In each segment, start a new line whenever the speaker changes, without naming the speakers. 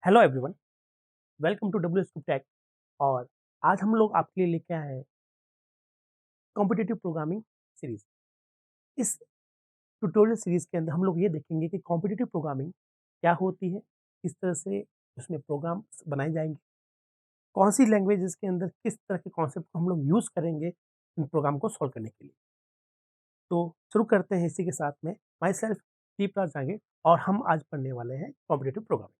Hello everyone, welcome to W S Tech. और आज हम लोग आपके लिए लेके आए हैं कॉम्पिटिटिव प्रोग्रामिंग सीरीज। इस ट्यूटोरियल सीरीज के अंदर हम लोग ये देखेंगे कि कॉम्पिटिटिव प्रोग्रामिंग क्या होती है, किस तरह से उसमें प्रोग्राम बनाए जाएंगे, कौन सी लैंग्वेजेस के अंदर किस तरह के कॉन्सेप्ट को हम लोग यूज़ करेंगे इन प्रोग्राम को सॉल्व करने के लिए। तो शुरू करते हैं इसी के साथ में। माई सेल्फ दीपराज जांगे और हम आज पढ़ने वाले हैं कॉम्पिटिटिव प्रोग्रामिंग।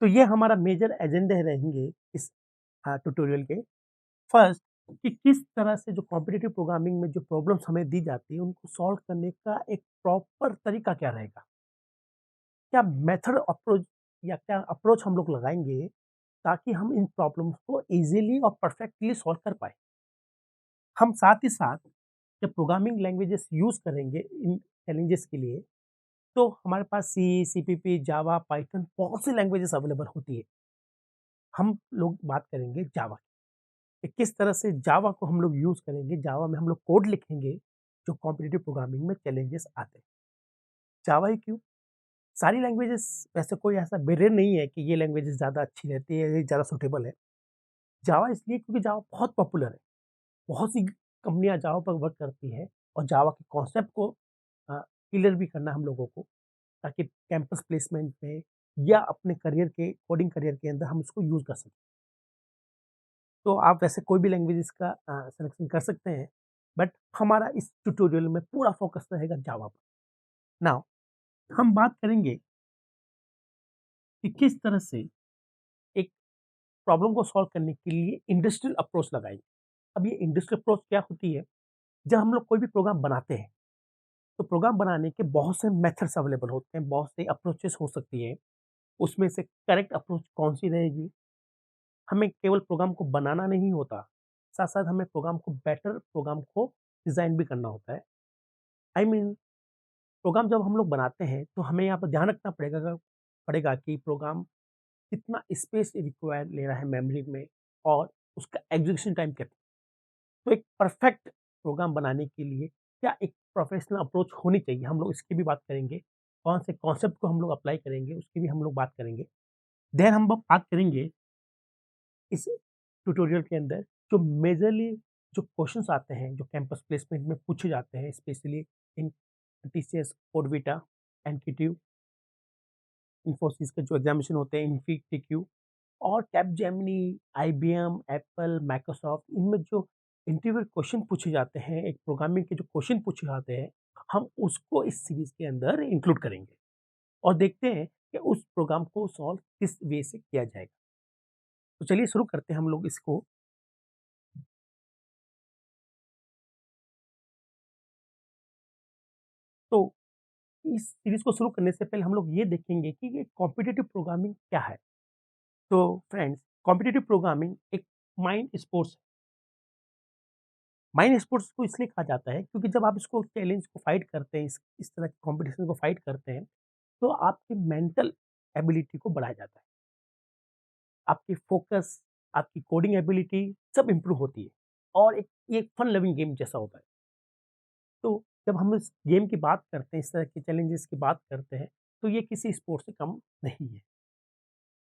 तो ये हमारा मेजर एजेंडे रहेंगे इस ट्यूटोरियल के। फर्स्ट, कि किस तरह से जो कॉम्पिटिटिव प्रोग्रामिंग में जो प्रॉब्लम्स हमें दी जाती है उनको सॉल्व करने का एक प्रॉपर तरीका क्या रहेगा, क्या मेथड अप्रोच या क्या अप्रोच हम लोग लगाएंगे ताकि हम इन प्रॉब्लम्स को इजीली और परफेक्टली सॉल्व कर पाए। हम साथ ही साथ जब प्रोग्रामिंग लैंग्वेजेस यूज करेंगे इन चैलेंजेस के लिए, तो हमारे पास सी, सीपीपी, जावा, पाइथन बहुत सी लैंग्वेजेस अवेलेबल होती है। हम लोग बात करेंगे जावा कि किस तरह से जावा को हम लोग यूज़ करेंगे, जावा में हम लोग कोड लिखेंगे जो कॉम्पिटिटिव प्रोग्रामिंग में चैलेंजेस आते हैं। जावा ही क्यों, सारी लैंग्वेजेस, वैसे कोई ऐसा बैरियर नहीं है कि ये लैंग्वेजेस ज़्यादा अच्छी रहती है, ये ज़्यादा सूटेबल है। जावा इसलिए क्योंकि जावा बहुत पॉपुलर है, बहुत सी कंपनियाँ जावा पर वर्क करती है और जावा के कॉन्सेप्ट को क्लियर भी करना हम लोगों को, ताकि कैंपस प्लेसमेंट में या अपने करियर के कोडिंग करियर के अंदर हम इसको यूज़ कर सकें। तो आप वैसे कोई भी लैंग्वेजेस का सिलेक्शन कर सकते हैं, बट हमारा इस ट्यूटोरियल में पूरा फोकस रहेगा जावा पर। नाउ हम बात करेंगे कि किस तरह से एक प्रॉब्लम को सॉल्व करने के लिए इंडस्ट्रियल अप्रोच लगाएंगे। अब ये इंडस्ट्रियल अप्रोच क्या होती है, जब हम लोग कोई भी प्रोग्राम बनाते हैं तो प्रोग्राम बनाने के बहुत से मेथड्स अवेलेबल होते हैं, बहुत से अप्रोचेस हो सकती है। उसमें से करेक्ट अप्रोच कौन सी रहेगी, हमें केवल प्रोग्राम को बनाना नहीं होता, साथ साथ हमें प्रोग्राम को डिज़ाइन भी करना होता है। आई मीन, प्रोग्राम जब हम लोग बनाते हैं तो हमें यहाँ पर ध्यान रखना पड़ेगा कि प्रोग्राम कितना स्पेस रिक्वायर ले रहा है मेमोरी में, और उसका एग्जीक्यूशन टाइम कितना। तो एक परफेक्ट प्रोग्राम बनाने के लिए क्या एक प्रोफेशनल अप्रोच होनी चाहिए, हम लोग इसकी भी बात करेंगे। कौन से कॉन्सेप्ट को हम लोग अप्लाई करेंगे उसकी भी हम लोग बात करेंगे। देन हम बात करेंगे इस ट्यूटोरियल के अंदर जो मेजरली जो क्वेश्चंस आते हैं, जो कैंपस प्लेसमेंट में पूछे जाते हैं, specially in TCS, CodeVita, NQT, Infosys के जो एग्जामिनेशन होते हैं, इन्फीटीक्यू और कैपजेमिनी, आईबीएम, एप्पल, माइक्रोसॉफ्ट, इनमें जो इंटरव्यू क्वेश्चन पूछे जाते हैं, एक प्रोग्रामिंग के जो क्वेश्चन पूछे जाते हैं, हम उसको इस सीरीज के अंदर इंक्लूड करेंगे और देखते हैं कि उस प्रोग्राम को सॉल्व किस वे से किया जाएगा। तो चलिए शुरू करते हैं हम लोग इसको। तो इस सीरीज को शुरू करने से पहले हम लोग ये देखेंगे कि ये कॉम्पिटिटिव प्रोग्रामिंग क्या है। तो फ्रेंड्स, कॉम्पिटिटिव प्रोग्रामिंग एक माइंड स्पोर्ट्स। माइंड स्पोर्ट्स को इसलिए कहा जाता है क्योंकि जब आप इसको चैलेंज को फाइट करते हैं, इस तरह के कॉम्पिटिशन को फाइट करते हैं, तो आपकी मेंटल एबिलिटी को बढ़ाया जाता है। आपकी फोकस, आपकी कोडिंग एबिलिटी सब इम्प्रूव होती है और एक ये फन लविंग गेम जैसा होता है। तो जब हम इस गेम की बात करते हैं, इस तरह के चैलेंजेस की बात करते हैं, तो ये किसी स्पोर्ट से कम नहीं है।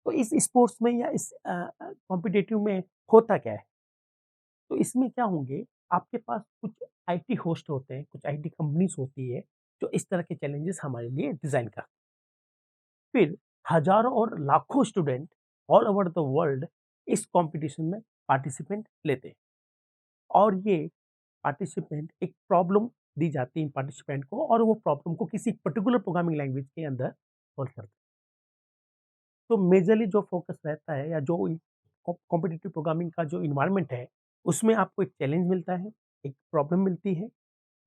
तो इस स्पोर्ट्स में या इस कॉम्पिटिटिव में होता क्या है? तो इसमें क्या होंगे, आपके पास कुछ आईटी होस्ट होते हैं, कुछ आईटी कंपनीज़ होती है, जो इस तरह के चैलेंजेस हमारे लिए डिज़ाइन करती हैं। फिर हज़ारों और लाखों student all over the world इस कॉम्पिटिशन में पार्टिसिपेंट लेते हैं और ये पार्टिसिपेंट एक प्रॉब्लम दी जाती है इन पार्टिसिपेंट को, और वो प्रॉब्लम को किसी पर्टिकुलर प्रोग्रामिंग लैंग्वेज के अंदर सॉल्व करते हैं। तो मेजरली जो फोकस रहता है या जो कॉम्पिटिटिव प्रोग्रामिंग का जो इन्वायरमेंट है, उसमें आपको एक चैलेंज मिलता है, एक प्रॉब्लम मिलती है।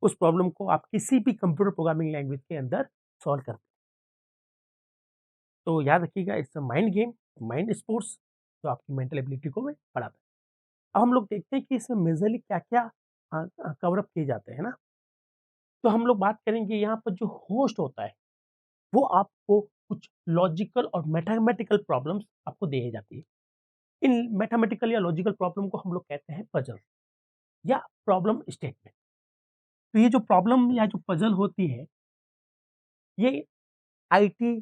उस प्रॉब्लम को आप किसी भी कंप्यूटर प्रोग्रामिंग लैंग्वेज के अंदर सॉल्व करते हैं। तो याद रखिएगा, it's a mind game, mind sports, जो आपकी मेंटल एबिलिटी को भी बढ़ाता है। अब हम लोग देखते हैं कि इसमें मेजरली क्या-क्या कवर अप किए जाते हैं ना? तो हम लोग बात करेंगे यहाँ पर जो होस्ट होता है, वो आपको कुछ लॉजिकल और मैथमेटिकल प्रॉब्लम्स आपको दी जाती है। इन मैथमेटिकल या लॉजिकल प्रॉब्लम को हम लोग कहते हैं पजल या प्रॉब्लम स्टेटमेंट। तो ये जो प्रॉब्लम या जो पजल होती है, ये आईटी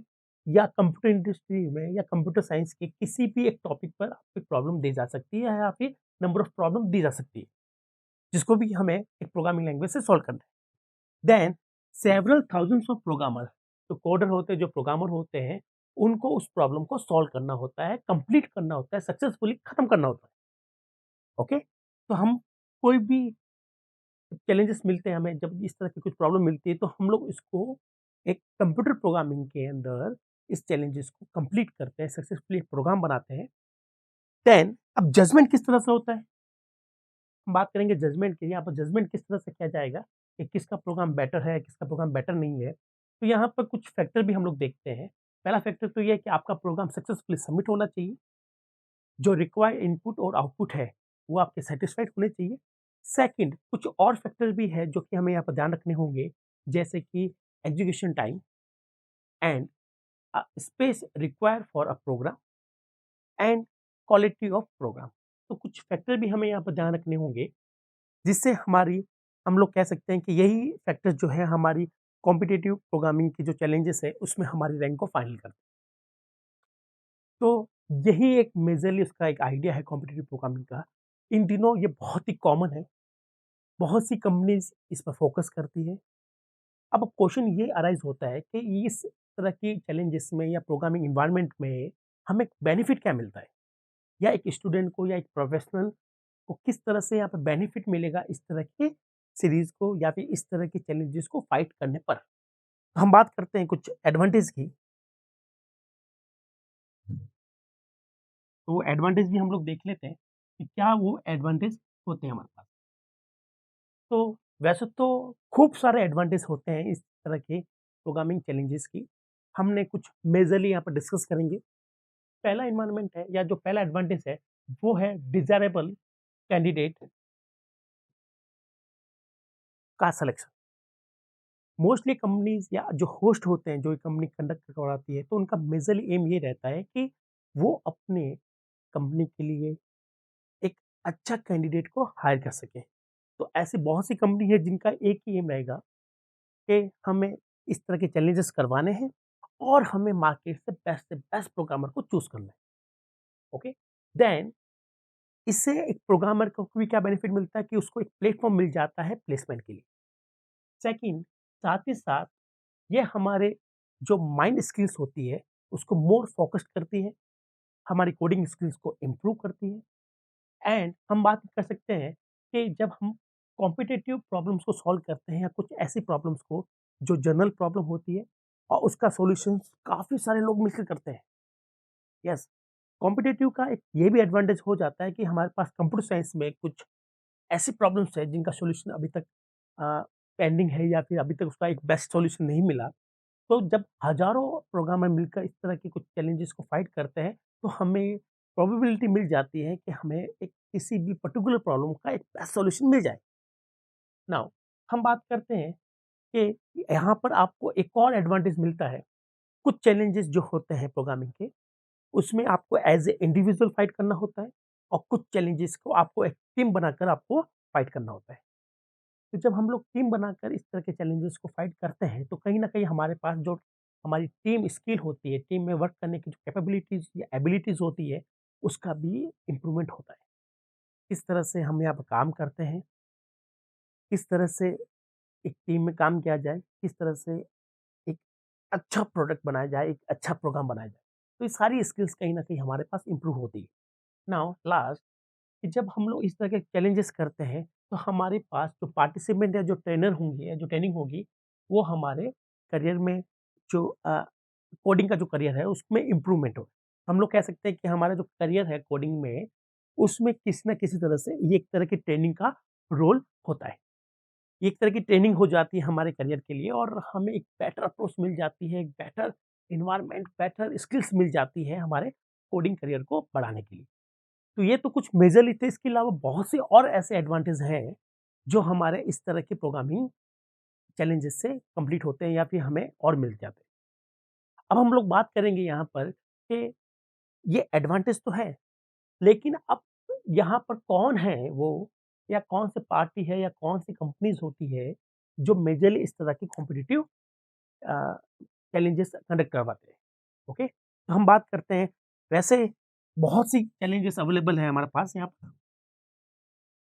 या कंप्यूटर इंडस्ट्री में या कंप्यूटर साइंस के किसी भी एक टॉपिक पर आपको प्रॉब्लम दी जा सकती है या फिर नंबर ऑफ प्रॉब्लम दी जा सकती है, जिसको भी हमें एक प्रोग्रामिंग लैंग्वेज से सॉल्व करना है। Then several thousands of programmer, जो कोडर होते हैं, जो प्रोग्रामर होते हैं, उनको उस प्रॉब्लम को सॉल्व करना होता है, कंप्लीट करना होता है, सक्सेसफुली खत्म करना होता है। ओके, तो हम कोई भी चैलेंजेस मिलते हैं हमें, जब इस तरह की कुछ प्रॉब्लम मिलती है तो हम लोग इसको एक कंप्यूटर प्रोग्रामिंग के अंदर इस चैलेंजेस को कंप्लीट करते हैं, सक्सेसफुली एक प्रोग्राम बनाते हैं। देन अब जजमेंट किस तरह से होता है, हम बात करेंगे जजमेंट की। यहाँ पर जजमेंट किस तरह से किया जाएगा कि किसका प्रोग्राम बेटर है, किसका प्रोग्राम बेटर नहीं है। तो यहाँ पर कुछ फैक्टर भी हम लोग देखते हैं। पहला फैक्टर तो ये है कि आपका प्रोग्राम सक्सेसफुली सबमिट होना चाहिए, जो रिक्वायर्ड इनपुट और आउटपुट है वो आपके सेटिस्फाइड होने चाहिए। सेकंड, कुछ और फैक्टर भी है जो कि हमें यहाँ पर ध्यान रखने होंगे, जैसे कि execution time and space required for a program and quality of program. तो कुछ फैक्टर भी हमें यहाँ पर ध्यान रखने होंगे, जिससे हमारी, हम लोग कह सकते हैं कि यही फैक्टर्स जो है हमारी कॉम्पिटिटिव प्रोग्रामिंग की जो चैलेंजेस है उसमें हमारी रैंक को फाइनल करते हैं। तो यही एक मेजरली उसका एक आइडिया है कॉम्पिटिटिव प्रोग्रामिंग का। इन दिनों ये बहुत ही कॉमन है, बहुत सी कंपनीज इस पर फोकस करती है। अब क्वेश्चन ये अराइज होता है कि इस तरह की चैलेंजेस में या प्रोग्रामिंग इन्वायरमेंट में हमें बेनिफिट क्या मिलता है, या एक स्टूडेंट को या एक प्रोफेशनल को किस तरह से यहाँ पे बेनिफिट मिलेगा इस तरह की सीरीज को या फिर इस तरह की चैलेंजेस को फाइट करने पर। तो हम बात करते हैं कुछ एडवांटेज की। तो एडवांटेज भी हम लोग देख लेते हैं कि क्या वो एडवांटेज होते हैं हमारे पास। तो वैसे तो खूब सारे एडवांटेज होते हैं इस तरह के प्रोग्रामिंग चैलेंजेस की, हमने कुछ मेजरली यहाँ पर डिस्कस करेंगे। पहला इन्वायरमेंट है या जो पहला एडवांटेज है वो है डिजायरेबल कैंडिडेट का सिलेक्शन। मोस्टली कंपनीज या जो होस्ट होते हैं, जो कंपनी कंडक्ट करवाती है, तो उनका मेजरली एम ये रहता है कि वो अपने कंपनी के लिए एक अच्छा कैंडिडेट को हायर कर सके। तो ऐसी बहुत सी कंपनी है जिनका एक ही एम रहेगा कि हमें इस तरह के चैलेंजेस करवाने हैं और हमें मार्केट से बेस्ट प्रोग्रामर को चूज करना है। ओके, देन इससे एक प्रोग्रामर को भी क्या बेनिफिट मिलता है कि उसको एक प्लेटफॉर्म मिल जाता है प्लेसमेंट के लिए। सेकंड, साथ ही साथ ये हमारे जो माइंड स्किल्स होती है उसको मोर फोकस्ड करती है, हमारी कोडिंग स्किल्स को इम्प्रूव करती है। एंड हम बात कर सकते हैं कि जब हम कॉम्पिटिटिव प्रॉब्लम्स को सॉल्व करते हैं या कुछ ऐसी प्रॉब्लम्स को जो जनरल प्रॉब्लम होती है और उसका सॉल्यूशंस काफ़ी सारे लोग मिलकर करते हैं। यस, कॉम्पिटिटिव का एक ये भी एडवांटेज हो जाता है कि हमारे पास कंप्यूटर साइंस में कुछ ऐसी प्रॉब्लम्स है जिनका सॉल्यूशन अभी तक पेंडिंग है या फिर अभी तक उसका एक बेस्ट सॉल्यूशन नहीं मिला। तो जब हज़ारों प्रोग्रामर मिलकर इस तरह के कुछ चैलेंजेस को फाइट करते हैं, तो हमें प्रोबेबिलिटी मिल जाती है कि हमें एक किसी भी पर्टिकुलर प्रॉब्लम का एक बेस्ट सॉल्यूशन मिल जाए। नाउ हम बात करते हैं कि यहाँ पर आपको एक और एडवांटेज मिलता है। कुछ चैलेंजेस जो होते हैं प्रोग्रामिंग के, उसमें आपको एज़ ए इंडिविजुअल फाइट करना होता है और कुछ चैलेंजेस को आपको एक टीम बनाकर आपको फाइट करना होता है। तो जब हम लोग टीम बनाकर इस तरह के चैलेंजेस को फाइट करते हैं, तो कहीं न कहीं हमारे पास जो हमारी टीम स्किल होती है, टीम में वर्क करने की जो कैपेबिलिटीज़ या एबिलिटीज़ होती है, उसका भी इम्प्रूवमेंट होता है। किस तरह से हम यहाँ पर काम करते हैं, किस तरह से एक टीम में काम किया जाए, किस तरह से एक अच्छा प्रोडक्ट बनाया जाए, एक अच्छा प्रोग्राम बनाया जाए। तो ये सारी स्किल्स कहीं न कहीं हमारे पास इम्प्रूव होती है। नाउ लास्ट, कि जब हम लोग इस तरह के चैलेंजेस करते हैं, तो हमारे पास जो पार्टिसिपेंट या जो ट्रेनर होंगे या जो ट्रेनिंग होगी, वो हमारे करियर में जो कोडिंग का जो करियर है, उसमें इम्प्रूवमेंट हो। हम लोग कह सकते हैं कि हमारा जो करियर है कोडिंग में, उसमें किसी न किसी तरह से ये एक तरह की ट्रेनिंग का रोल होता है। ये एक तरह की ट्रेनिंग हो जाती है हमारे करियर के लिए और हमें एक बेटर अप्रोच मिल जाती है, एक बेटर एनवायरनमेंट, बेटर स्किल्स मिल जाती है हमारे कोडिंग करियर को बढ़ाने के लिए। तो ये तो कुछ मेजरली थे, इसके अलावा बहुत से और ऐसे एडवांटेज हैं, जो हमारे इस तरह के प्रोग्रामिंग चैलेंजेस से कंप्लीट होते हैं या फिर हमें और मिल जाते हैं। अब हम लोग बात करेंगे यहाँ पर कि ये एडवांटेज तो है, लेकिन अब यहाँ पर कौन है वो, या कौन सी पार्टी है या कौन सी कंपनीज़ होती है, जो मेजरली इस तरह की कॉम्पिटिटिव चैलेंजेस कंडक्ट करवाते हैं। ओके, तो हम बात करते हैं, वैसे बहुत सी चैलेंजेस अवेलेबल है हमारे पास यहाँ पर।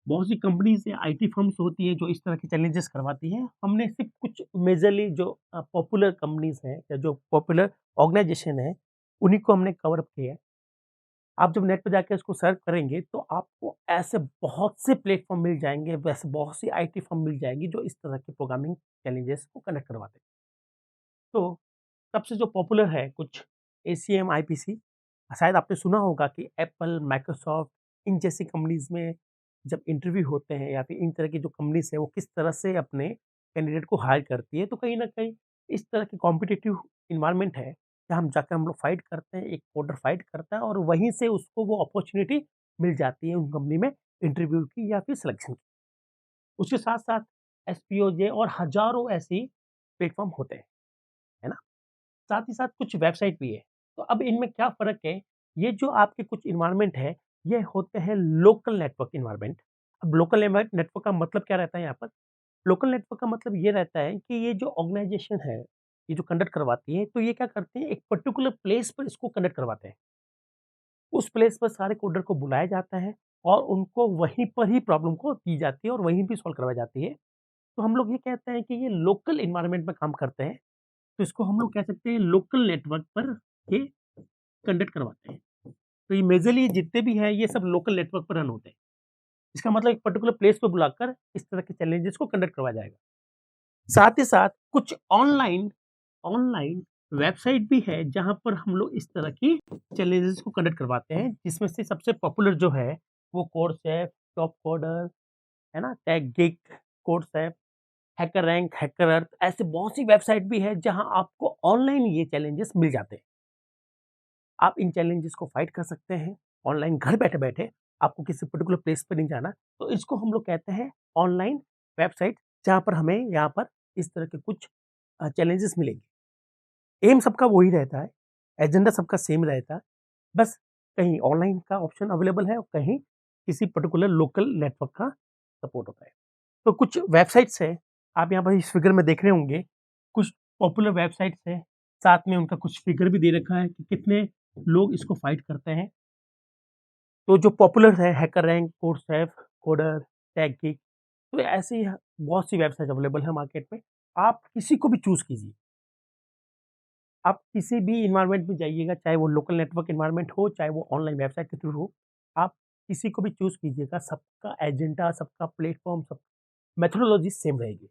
बहुत सी कंपनीज़ या आईटी फर्म्स होती हैं जो इस तरह के चैलेंजेस करवाती हैं। हमने सिर्फ़ कुछ मेजरली जो पॉपुलर कंपनीज़ हैं या जो पॉपुलर ऑर्गनाइज़ेशन है, उन्हीं को हमने कवर अप किया है। आप जब नेट पे जाके उसको सर्च करेंगे तो आपको ऐसे बहुत से प्लेटफ़ॉर्म मिल जाएँगे, वैसे बहुत सी आईटी फर्म मिल जाएँगी जो इस तरह के प्रोग्रामिंग चैलेंजेस को कंडक्ट करवाते हैं। तो सबसे जो पॉपुलर है कुछ एसीएम, आईपीसी, शायद आपने सुना होगा कि एप्पल, माइक्रोसॉफ्ट इन जैसी कंपनीज़ में जब इंटरव्यू होते हैं या फिर इन तरह की जो कंपनीज़ हैं वो किस तरह से अपने कैंडिडेट को हायर करती है, तो कहीं न कहीं इस तरह की कॉम्पिटिटिव एनवायरनमेंट है, जहाँ हम जाकर हम लोग फाइट करते हैं, एक कोडर फाइट करता है और वहीं से उसको वो अपॉर्च्युनिटी मिल जाती है उन कंपनी में इंटरव्यू की या फिर सिलेक्शन की। उसके साथ-साथ एसपीओजे और हज़ारों ऐसी प्लेटफ़ॉर्म होते हैं, है ना? साथ ही साथ कुछ वेबसाइट भी है। तो अब इनमें क्या फ़र्क है, ये जो आपके कुछ एनवायरनमेंट है, ये होते हैं लोकल नेटवर्क एनवायरनमेंट। अब लोकल नेटवर्क का मतलब क्या रहता है यहाँ पर? लोकल नेटवर्क का मतलब ये रहता है कि ये जो ऑर्गनाइज़ेशन है, ये जो कंडक्ट करवाती है, तो ये क्या करते हैं, एक पर्टिकुलर प्लेस पर इसको कंडक्ट करवाते हैं। उस प्लेस पर सारे कोडर को बुलाया जाता है और उनको वहीं पर ही प्रॉब्लम को दी जाती है और वहीं पे सॉल्व करवाई जाती है। तो हम लोग ये कहते हैं कि ये लोकल एनवायरनमेंट में काम करते हैं, तो इसको हम लोग कह सकते हैं लोकल नेटवर्क पर ये कंडक्ट करवाते हैं। तो ये मेजरली जितने भी हैं ये सब लोकल नेटवर्क पर रन होते हैं। इसका मतलब एक पर्टिकुलर प्लेस पे बुलाकर इस तरह के चैलेंजेस को कंडक्ट करवाया जाएगा। साथ ही साथ कुछ ऑनलाइन ऑनलाइन वेबसाइट भी है जहाँ पर हम लोग इस तरह की चैलेंजेस को कंडक्ट करवाते हैं, जिसमें से सबसे पॉपुलर जो है वो कोर्सेप, टॉप कोडर, है ना? टैगगिक, कोर्सेप, हैकर रैंक, हैकर अर्थ, ऐसे बहुत सी वेबसाइट भी है जहाँ आपको ऑनलाइन ये चैलेंजेस मिल जाते हैं। आप इन चैलेंजेस को फाइट कर सकते हैं ऑनलाइन घर बैठे-बैठे, आपको किसी पर्टिकुलर प्लेस पे नहीं जाना। तो इसको हम लोग कहते हैं ऑनलाइन वेबसाइट, जहाँ पर हमें यहाँ पर इस तरह के कुछ चैलेंजेस मिलेंगे। एम सबका वही रहता है, एजेंडा सबका सेम रहता है, बस कहीं ऑनलाइन का ऑप्शन अवेलेबल है और कहीं किसी पर्टिकुलर लोकल नेटवर्क का सपोर्ट होता है। तो कुछ वेबसाइट्स हैं, आप यहाँ पर इस फिगर में देख रहे होंगे, कुछ पॉपुलर वेबसाइट्स हैं, साथ में उनका कुछ फिगर भी दे रखा है कि कितने लोग इसको फाइट करते हैं। तो जो पॉपुलर है हैकर रैंक, कोर्सेफ, कोडर, टैगगिक, तो ऐसी ह बहुत सी वेबसाइट अवेलेबल है मार्केट में। आप किसी को भी चूज़ कीजिए। आप किसी भी एनवायरनमेंट में जाइएगा, चाहे वो लोकल नेटवर्क एनवायरनमेंट हो, चाहे वो ऑनलाइन वेबसाइट के थ्रू हो, आप किसी को भी चूज़ कीजिएगा, सबका एजेंडा, सबका प्लेटफ़ॉर्म, सब मेथोडोलॉजी सेम रहेगी।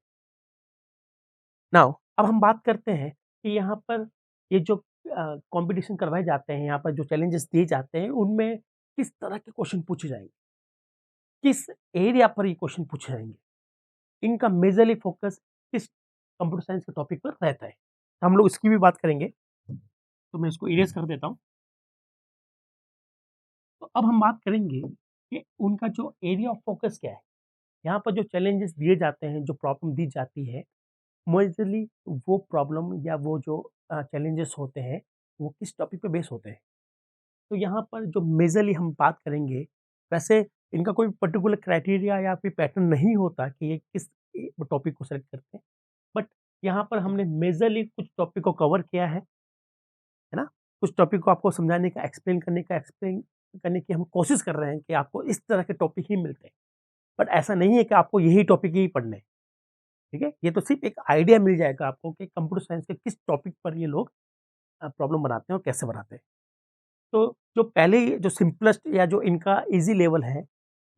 नाउ अब हम बात करते हैं कि यहाँ पर ये जो कॉम्पिटिशन करवाए जाते हैं, यहाँ पर जो चैलेंजेस दिए जाते हैं, उनमें किस तरह के क्वेश्चन पूछे जाएँगे? किस एरिया पर ये क्वेश्चन पूछे जाएँगे? इनका मेजरली फ़ोकस किस कंप्यूटर साइंस के टॉपिक पर रहता है? तो हम लोग इसकी भी बात करेंगे, तो मैं इसको इरेज़ कर देता हूँ। तो अब हम बात करेंगे कि उनका जो एरिया ऑफ फ़ोकस क्या है? यहाँ पर जो चैलेंजेस दिए जाते हैं, जो प्रॉब्लम दी जाती है, मेजरली वो प्रॉब्लम या वो जो चैलेंजेस होते हैं, वो किस टॉपिक पे बेस होते हैं। तो यहाँ पर जो मेजरली हम बात करेंगे, वैसे इनका कोई पर्टिकुलर क्राइटेरिया या फिर पैटर्न नहीं होता कि ये किस टॉपिक को सेलेक्ट करते हैं। बट यहाँ पर हमने मेजरली कुछ टॉपिक को कवर किया है ना? कुछ टॉपिक को आपको समझाने का, एक्सप्लेन करने की हम कोशिश कर रहे हैं कि आपको इस तरह के टॉपिक ही मिलते हैं। बट ऐसा नहीं है कि आपको यही टॉपिक ही पढ़ने हैं, ठीक है? ये तो सिर्फ़ एक आइडिया मिल जाएगा आपको कि कंप्यूटर साइंस के किस टॉपिक पर ये लोग प्रॉब्लम बनाते हैं और कैसे बनाते हैं। तो जो पहले जो सिंपलेस्ट या जो इनका ईज़ी लेवल है,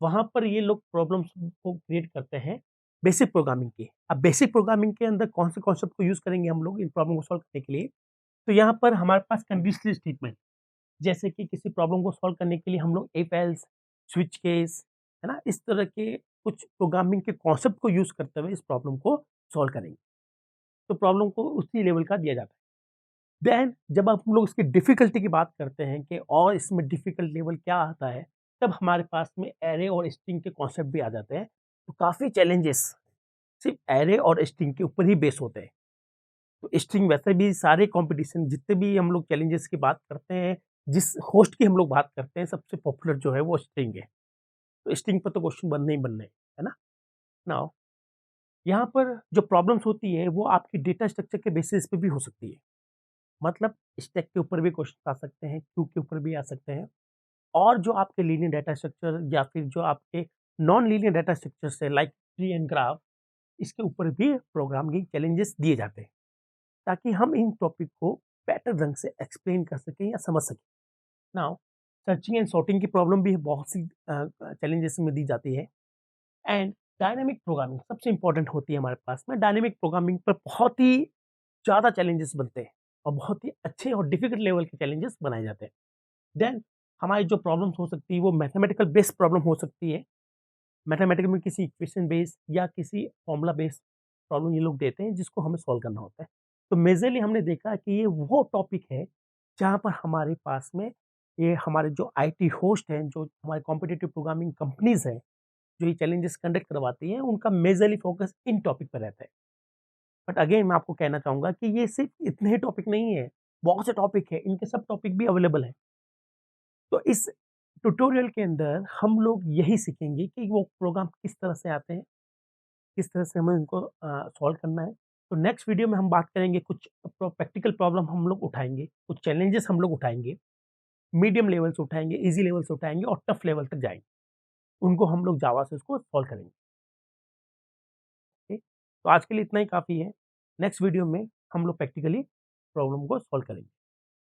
वहाँ पर ये लोग प्रॉब्लम्स को क्रिएट करते हैं बेसिक प्रोग्रामिंग की। अब बेसिक प्रोग्रामिंग के अंदर कौन से कॉन्सेप्ट को यूज़ करेंगे हम लोग इन प्रॉब्लम को सॉल्व करने के लिए? तो यहाँ पर हमारे पास कंडीशनल स्टेटमेंट, जैसे कि किसी प्रॉब्लम को सॉल्व करने के लिए हम लोग इफ एल्स, स्विच केस, है ना? इस तरह के कुछ प्रोग्रामिंग के कॉन्सेप्ट को यूज़ करते हुए इस प्रॉब्लम को सॉल्व करेंगे। तो प्रॉब्लम को उसी लेवल का दिया जाता है। देन जब आप हम लोग इसकी डिफ़िकल्टी की बात करते हैं कि और इसमें डिफ़िकल्ट लेवल क्या आता है, तब हमारे पास में एरे और स्ट्रिंग के कॉन्सेप्ट भी आ जाते हैं। तो काफ़ी चैलेंजेस सिर्फ़ एरे और स्ट्रिंग के ऊपर ही बेस होते हैं। तो स्ट्रिंग वैसे भी सारे कॉम्पिटिशन जितने भी हम लोग चैलेंजेस की बात करते हैं, जिस होस्ट की हम लोग बात करते हैं, सबसे पॉपुलर जो है वो स्ट्रिंग है। तो स्ट्रिंग पर तो क्वेश्चन बनने ही बनने हैं, है ना? नाउ यहाँ पर जो प्रॉब्लम्स होती है वो आपकी डेटा स्ट्रक्चर के बेसिस पे भी हो सकती है। मतलब स्टैक के ऊपर भी क्वेश्चन आ सकते हैं, क्यू के ऊपर भी आ सकते हैं, और जो आपके लीनियर डाटा स्ट्रक्चर या फिर जो आपके नॉन लीनियर डाटा स्ट्रक्चर्स है लाइक ट्री एंड ग्राफ, इसके ऊपर भी प्रोग्रामिंग चैलेंजेस दिए जाते हैं, ताकि हम इन टॉपिक को बेटर ढंग से एक्सप्लेन कर सकें या समझ सकें। नाउ सर्चिंग एंड सॉर्टिंग की प्रॉब्लम भी बहुत सी चैलेंजेस में दी जाती है। एंड डायनामिक प्रोग्रामिंग सबसे इंपॉर्टेंट होती है हमारे पास में। डायनामिक प्रोग्रामिंग पर बहुत ही ज़्यादा चैलेंजेस बनते हैं और बहुत ही अच्छे और डिफिकल्ट लेवल के चैलेंजेस बनाए जाते हैं। देन हमारी जो प्रॉब्लम्स हो सकती है वो मैथमेटिकल बेस्ड प्रॉब्लम हो सकती है। मैथमेटिकल में किसी इक्वेशन बेस्ड या किसी फॉर्मूला बेस्ड प्रॉब्लम ये लोग देते हैं जिसको हमें सॉल्व करना होता है। तो मेजरली हमने देखा कि ये वो टॉपिक है जहाँ पर हमारे पास में ये हमारे जो आईटी होस्ट हैं, जो हमारे कॉम्पिटिटिव प्रोग्रामिंग कंपनीज़ हैं, जो ये चैलेंजेस कंडक्ट करवाती हैं, उनका मेजरली फोकस इन टॉपिक पर रहता है। बट अगेन मैं आपको कहना चाहूँगा कि ये सिर्फ़ इतने ही टॉपिक नहीं है, बहुत से टॉपिक हैं, इनके सब टॉपिक भी अवेलेबल हैं। तो इस ट्यूटोरियल के अंदर हम लोग यही सीखेंगे कि वो प्रोग्राम किस तरह से आते हैं, किस तरह से हमें उनको सॉल्व करना है। तो नेक्स्ट वीडियो में हम बात करेंगे, कुछ प्रैक्टिकल प्रॉब्लम हम लोग उठाएँगे, कुछ चैलेंजेस हम लोग उठाएँगे, मीडियम लेवल से उठाएँगे, ईज़ी लेवल से उठाएँगे और टफ लेवल तक जाएँगे। उनको हम लोग जावा से उसको सॉल्व करेंगे। ओके? तो आज के लिए इतना ही काफ़ी है। नेक्स्ट वीडियो में हम लोग प्रैक्टिकली प्रॉब्लम को सॉल्व करेंगे।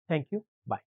Thank you, bye.